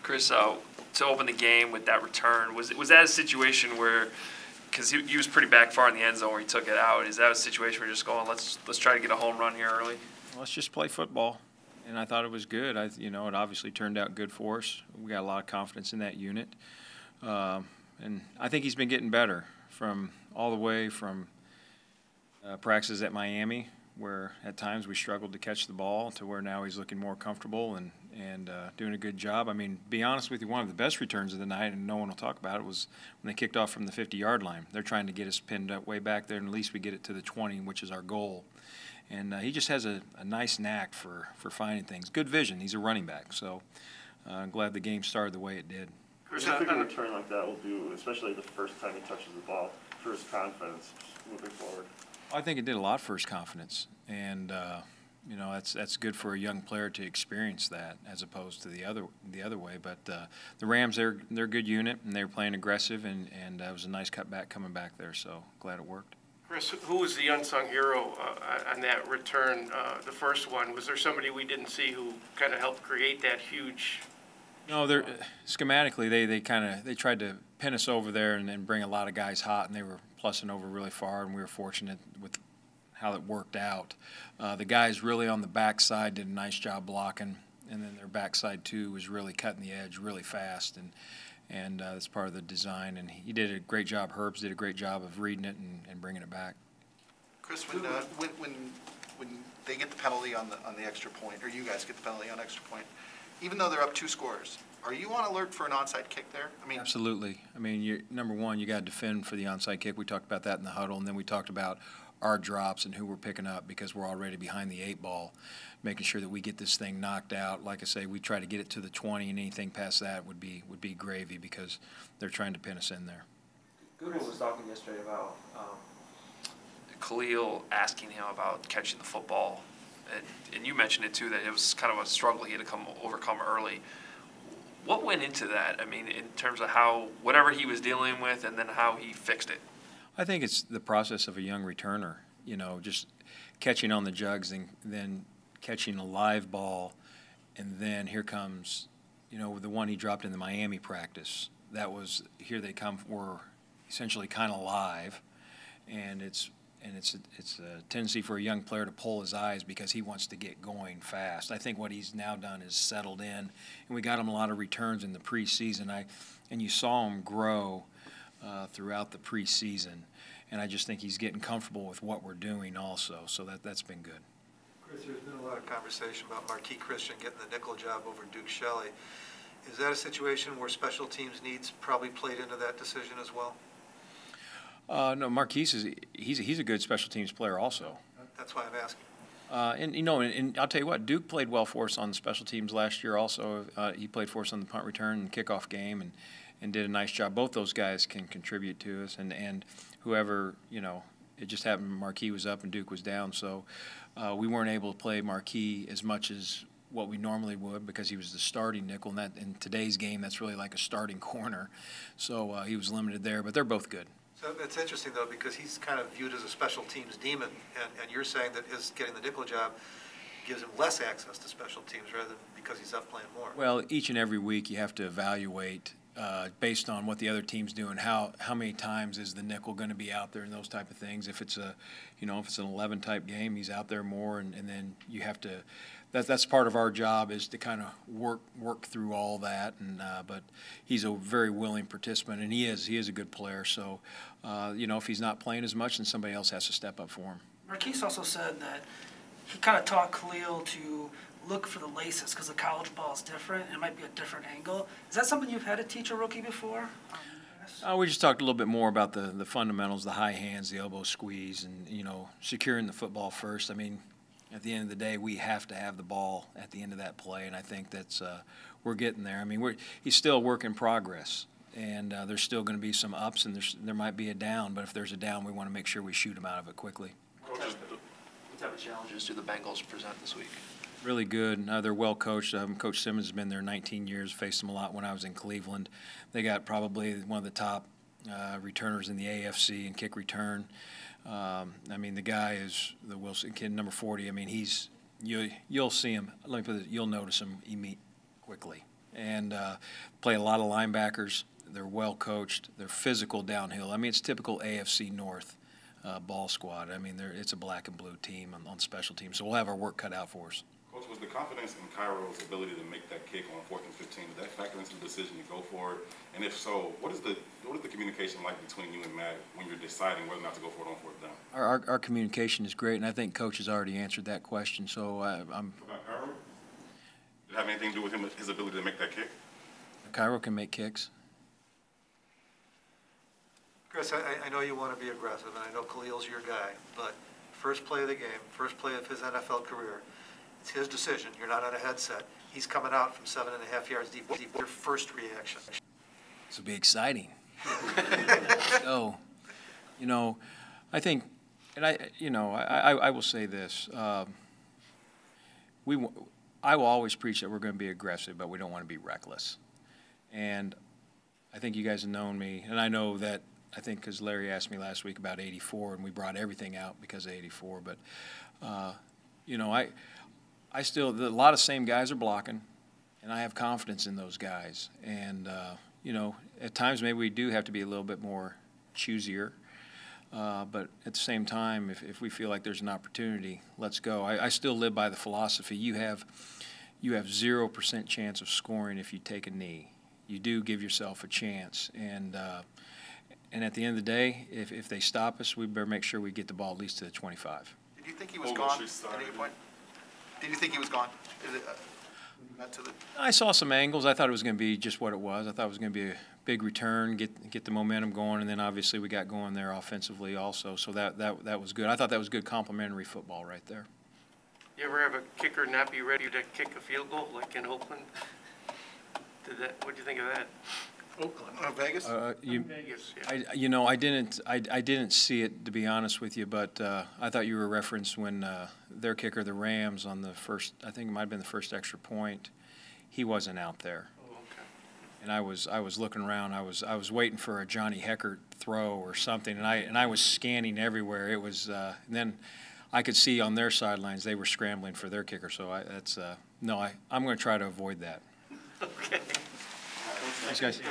Chris, to open the game with that return, was that a situation where, because he was pretty back far in the end zone where he took it out, is that a situation where you're just going, let's try to get a home run here early? Let's just play football. And I thought it was good. It obviously turned out good for us. We got a lot of confidence in that unit. And I think he's been getting better from all the way from practices at Miami, where at times we struggled to catch the ball, to where now he's looking more comfortable and doing a good job. I mean, be honest with you, one of the best returns of the night, and no one will talk about it, was when they kicked off from the 50-yard line. They're trying to get us pinned up way back there, and at least we get it to the 20, which is our goal. And he just has a nice knack for finding things. Good vision. He's a running back. So I'm glad the game started the way it did. What do you think a return like that will do, especially the first time he touches the ball, for his confidence moving forward? I think it did a lot for his confidence. And, that's good for a young player to experience that as opposed to the other way. But the Rams, they're a good unit, and they were playing aggressive, and it was a nice cutback coming back there. So glad it worked. Chris, who was the unsung hero on that return, the first one? Was there somebody we didn't see who kind of helped create that huge? No, schematically they tried to pin us over there and bring a lot of guys hot, and they were plussing over really far, and we were fortunate with how it worked out. The guys really on the backside did a nice job blocking, and then their backside too was really cutting the edge really fast, and that's part of the design. And he did a great job. Herbs did a great job of reading it and bringing it back. Chris, when they get the penalty on the extra point, or you guys get the penalty on extra point, even though they're up 2 scores, are you on alert for an onside kick there? I mean, absolutely. I mean, number one, you got to defend for the onside kick. We talked about that in the huddle, and then we talked about our drops and who we're picking up, because we're already behind the 8 ball, making sure that we get this thing knocked out. Like I say, we try to get it to the 20, and anything past that would be gravy, because they're trying to pin us in there. Google was talking yesterday about Khalil asking him about catching the football, and you mentioned it too, that it was kind of a struggle he had to overcome early. What went into that? I mean, in terms of whatever he was dealing with, and then how he fixed it. I think it's the process of a young returner, just catching on the jugs and then catching a live ball, and then here comes, the one he dropped in the Miami practice. That was, here they come, were essentially kind of live, and it's a tendency for a young player to pull his eyes because he wants to get going fast. I think what he's now done is settled in, and we got him a lot of returns in the preseason. And you saw him grow throughout the preseason, and I just think he's getting comfortable with what we're doing also, so that's been good. Chris, there's been a lot of conversation about Marquis Christian getting the nickel job over Duke Shelley. Is that a situation where special teams needs probably played into that decision as well? No, Marquis he's a good special teams player also. That's why I'm asking. And I'll tell you what, Duke played well for us on the special teams last year also. He played for us on the punt return and kickoff game, and did a nice job. Both those guys can contribute to us, and whoever, it just happened Marquis was up and Duke was down, so we weren't able to play Marquis as much as what we normally would, because he was the starting nickel, and that in today's game that's really like a starting corner, so he was limited there, but they're both good. So it's interesting, though, because he's kind of viewed as a special teams demon, and you're saying that his getting the nickel job gives him less access to special teams rather than because he's up playing more. Well, each and every week you have to evaluate based on what the other team's doing, how many times is the nickel going to be out there and those type of things. If it's if it's an 11 type game, he's out there more, and then you have to. That's part of our job, is to kind of work through all that, and but he's a very willing participant, and he is a good player. So if he's not playing as much, then somebody else has to step up for him. Marquise also said that he kind of taught Khalil to look for the laces, because the college ball is different and it might be a different angle. Is that something you've had to teach a rookie before? We just talked a little bit more about the fundamentals, the high hands, the elbow squeeze, and securing the football first. I mean, at the end of the day, we have to have the ball at the end of that play, and I think that's we're getting there. I mean, he's still a work in progress, and there's still going to be some ups, and there might be a down. But if there's a down, we want to make sure we shoot him out of it quickly. What type of challenges do the Bengals present this week? Really good. They're well coached. Coach Simmons has been there 19 years. Faced them a lot when I was in Cleveland. They got probably one of the top returners in the AFC in kick return. I mean, the guy is the Wilson kid, number 40. I mean, you'll see him. Let me put it, you'll notice him quickly, and play a lot of linebackers. They're well coached. They're physical downhill. I mean, it's typical AFC North ball squad. I mean, it's a black and blue team on special teams, so we'll have our work cut out for us. Coach, was the confidence in Cairo's ability to make that kick on 4th and 15, did that factor into the decision to go for it? And if so, what is the communication like between you and Matt when you're deciding whether or not to go for it on 4th down? Our communication is great, and I think Coach has already answered that question. So I'm. About Cairo? Did it have anything to do with his ability to make that kick? Cairo can make kicks. Chris, I know you want to be aggressive, and I know Khalil's your guy, but first play of the game, first play of his NFL career, it's his decision. You're not on a headset. He's coming out from 7.5 yards deep. What's your first reaction? This will be exciting. So, you know, I think, and I will say this. I will always preach that we're going to be aggressive, but we don't want to be reckless. And I think you guys have known me, and I know that, I think because Larry asked me last week about 84, and we brought everything out because of 84. But, you know, I still, a lot of same guys are blocking, and I have confidence in those guys. And, you know, at times maybe we do have to be a little bit more choosier. But at the same time, if we feel like there's an opportunity, let's go. I still live by the philosophy you have 0% chance of scoring if you take a knee. You do give yourself a chance. And at the end of the day, if they stop us, we better make sure we get the ball at least to the 25. Did you think he was gone at any point? Did you think he was gone? I saw some angles. I thought it was going to be just what it was. I thought it was going to be a big return, get the momentum going, and then obviously we got going there offensively also. So that was good. I thought that was good complementary football right there. You ever have a kicker not be ready to kick a field goal like in Oakland? What do you think of that? Oakland. Vegas? Vegas, yeah. I didn't see it, to be honest with you, but I thought you were referenced when their kicker, the Rams, on the first, I think it might have been the first extra point, he wasn't out there. Oh, okay. And I was looking around. I was waiting for a Johnny Heckert throw or something, and I was scanning everywhere. It was and then I could see on their sidelines they were scrambling for their kicker. So I'm going to try to avoid that. Okay. Thanks, guys.